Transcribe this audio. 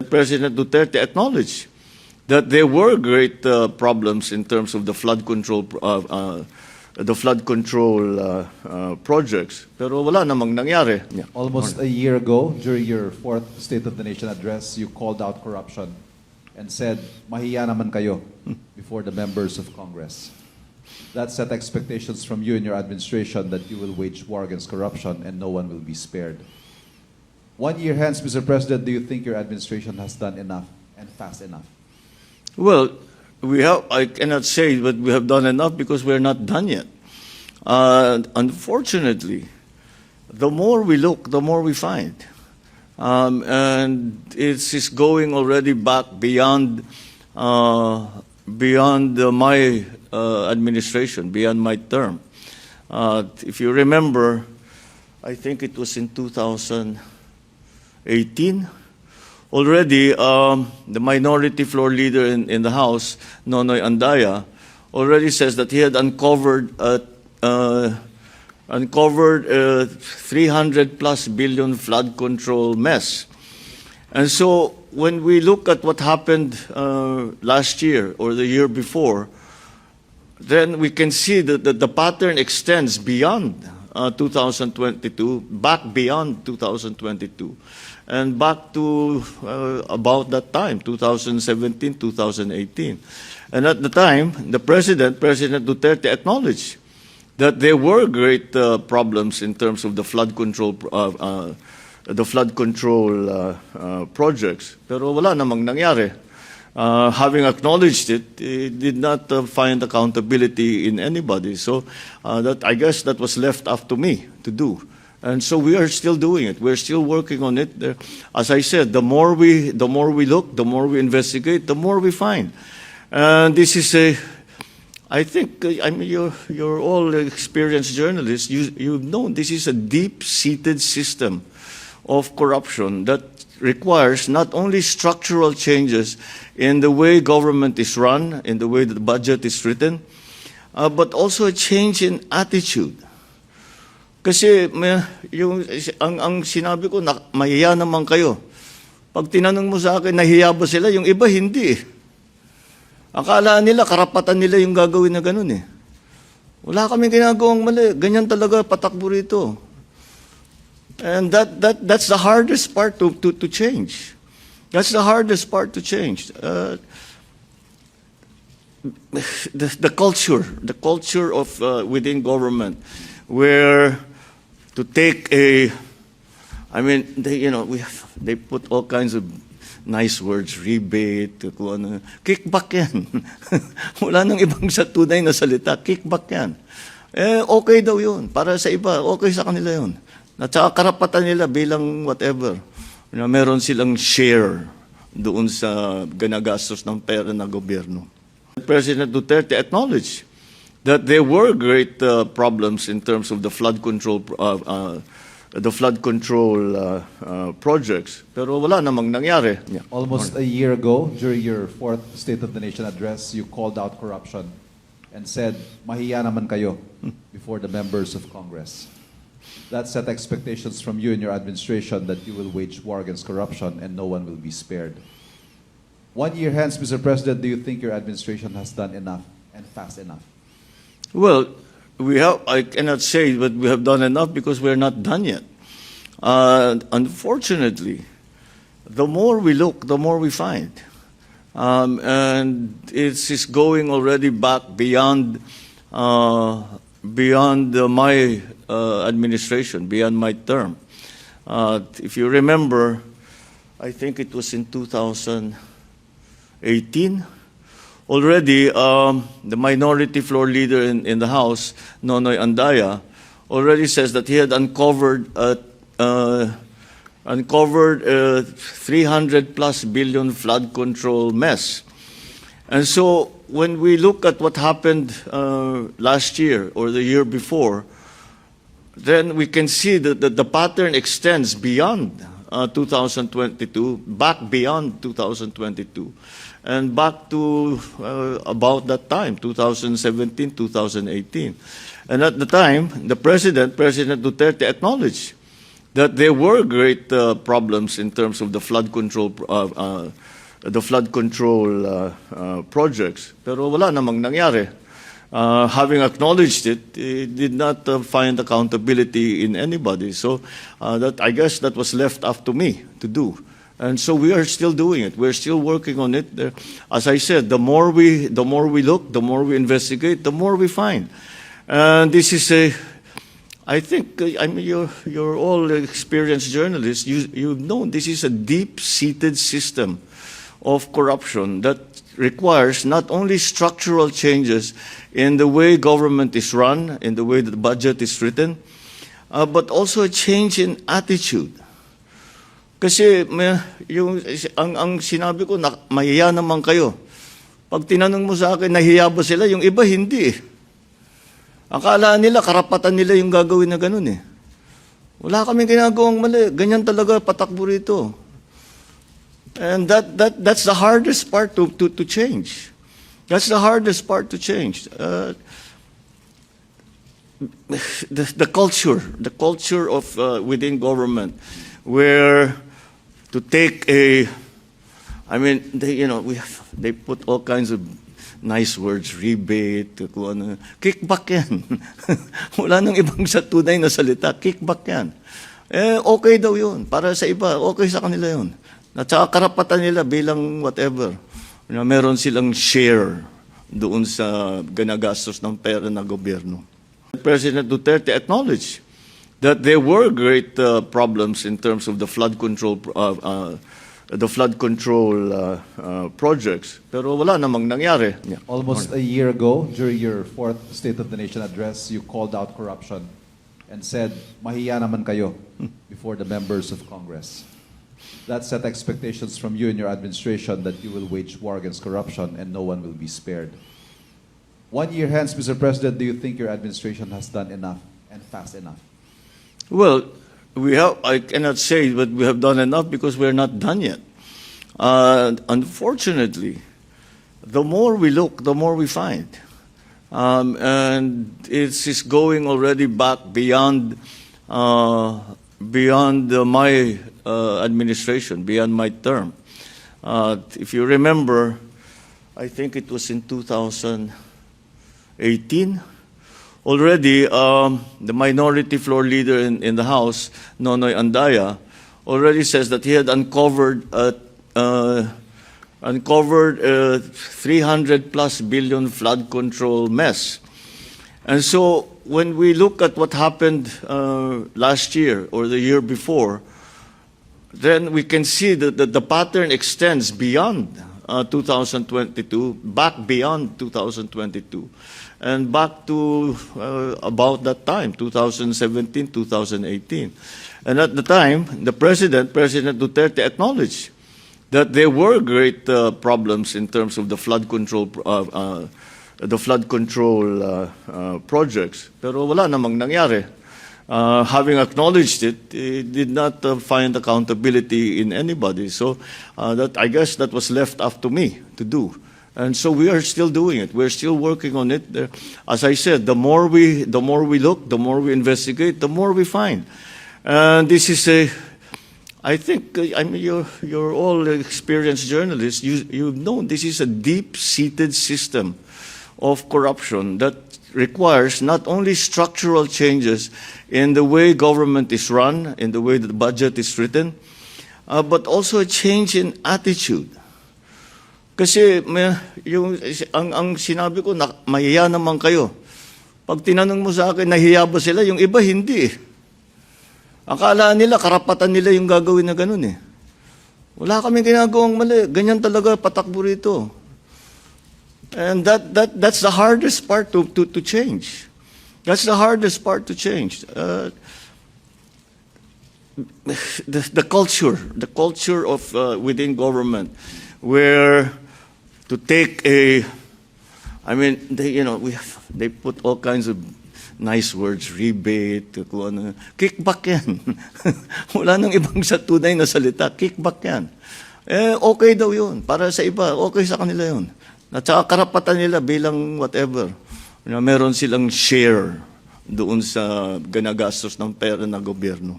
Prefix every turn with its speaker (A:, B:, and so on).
A: President Duterte acknowledged that there were great problems in terms of the flood control projects. Pero wala namang nangyari. Yeah.
B: Almost a year ago, during your fourth State of the Nation address, you called out corruption and said, "Mahiya naman kayo," before the members of Congress. That set expectations from you and your administration that you will wage war against corruption and no one will be spared. 1 year hence, Mr. President, do you think your administration has done enough and fast enough?
A: Well, I cannot say that we have done enough because we're not done yet. Unfortunately, the more we look, the more we find. And it's going already back beyond my administration, beyond my term. If you remember, I think it was in 2018, already the minority floor leader in the House, Nonoy Andaya, already says that he had uncovered 300 plus billion flood control mess. And so when we look at what happened last year or the year before, then we can see that the pattern extends beyond 2022, back beyond 2022, and back to about that time, 2017, 2018. And at the time, President Duterte acknowledged that there were great problems in terms of the flood control projects. Pero wala namang nangyari. Having acknowledged it, he did not find accountability in anybody. So I guess that was left up to me to do. And so we are still doing it. We're still working on it. As I said, the more we look, the more we investigate, the more we find. And this is I think, I mean, you're all experienced journalists. You've known this is a deep-seated system of corruption that requires not only structural changes in the way government is run, in the way that the budget is written, but also a change in attitude. Kasi ang sinabi ko, mahiya naman kayo. Pag tinanong mo sa akin, nahiya ba sila? Yung iba, hindi. Akala nila, karapatan nila yung gagawin na ganun eh. Wala kaming ginagawang mali. Ganyan talaga patakbo rito. And that's the hardest part to change. That's the hardest part to change. The culture of within government, where to take they put all kinds of nice words, rebate, kickback yan. Wala nang ibang sa tunay na salita, kickback yan. Okay daw yun. Para sa iba, okay sa kanila yun. At saka karapatan nila bilang whatever. Meron silang share doon sa ganagastos ng pera ng gobyerno. President Duterte acknowledged that there were great problems in terms of the flood control projects. Pero wala namang nangyari. Yeah.
B: Almost a year ago, during your fourth State of the Nation address, you called out corruption and said, "Mahiya naman kayo," before the members of Congress. That set expectations from you and your administration that you will wage war against corruption and no one will be spared. 1 year hence, Mr. President, do you think your administration has done enough and fast enough?
A: Well, I cannot say that we have done enough because we're not done yet. Unfortunately, the more we look, the more we find. And it's going already back beyond my administration, beyond my term. If you remember, I think it was in 2018, already the minority floor leader in the House, Nonoy Andaya, already says that he had uncovered 300 plus billion flood control mess. And so when we look at what happened last year or the year before, then we can see that the pattern extends beyond 2022, back beyond 2022, and back to about that time, 2017, 2018. And at the time, President Duterte acknowledged that there were great problems in terms of the flood control projects, pero wala namang nangyari. Having acknowledged it, did not find accountability in anybody. So that I guess that was left up to me to do. And so we are still doing it. We're still working on it. As I said, the more we look, the more we investigate, the more we find. And this is I think, I mean, you're all experienced journalists. You've known this is a deep-seated system of corruption that requires not only structural changes in the way government is run, in the way that the budget is written, but also a change in attitude. Kasi ang sinabi ko, mahiya naman kayo. Pag tinanong mo sa akin, nahiya ba sila? Yung iba, hindi. Akala nila, karapatan nila yung gagawin na ganun eh. Wala kaming ginagawang mali. Ganyan talaga patakbo rito. And that's the hardest part to change. That's the hardest part to change. The culture of within government, where to take I mean, they put all kinds of nice words, rebate, kickback yan. Wala nang ibang sa tunay na salita, kickback yan. Okay daw yun. Para sa iba, okay sa kanila yun. At saka karapatan nila bilang whatever. Meron silang share doon sa ganagastos ng pera ng gobyerno. President Duterte acknowledged that there were great problems in terms of the flood control projects, pero wala namang nangyari. Yeah.
B: Almost a year ago, during your fourth State of the Nation address, you called out corruption and said, mahiya naman kayo before the members of Congress. That set expectations from you and your administration that you will wage war against corruption and no one will be spared. 1 year hence, Mr. President, do you think your administration has done enough and fast enough?
A: Well, I cannot say that we have done enough because we're not done yet. Unfortunately, the more we look, the more we find. And it's going already back beyond my administration, beyond my term. If you remember, I think it was in 2018, already the minority floor leader in the House, Nonoy Andaya, already says that he had uncovered 300 plus billion flood control mess. And so when we look at what happened last year or the year before, then we can see that the pattern extends beyond 2022, back beyond 2022, and back to about that time, 2017, 2018. And at the time, President Duterte acknowledged that there were great problems in terms of the flood control projects, pero wala namang nangyari. Having acknowledged it, did not find accountability in anybody. So I guess that was left up to me to do. And so we are still doing it. We're still working on it. As I said, the more we look, the more we investigate, the more we find. And this is I think, I mean, you're all experienced journalists. You've known this is a deep-seated system of corruption that requires not only structural changes in the way government is run, in the way that the budget is written, but also a change in attitude. Kasi ang sinabi ko, mahiya naman kayo. Pag tinanong mo sa akin, nahiya ba sila? Yung iba, hindi. Akala nila, karapatan nila yung gagawin na ganun eh. Wala kaming ginagawang mali. Ganyan talaga patakbo rito. And that's the hardest part to change. That's the hardest part to change. The culture of within government, where to take I mean, they put all kinds of nice words, rebate, kickback yan. Wala nang ibang sa tunay na salita, kickback yan. Okay daw yun. Para sa iba, okay sa kanila yun. At saka karapatan nila bilang whatever. Meron silang share doon sa ganagastos ng pera ng gobyerno.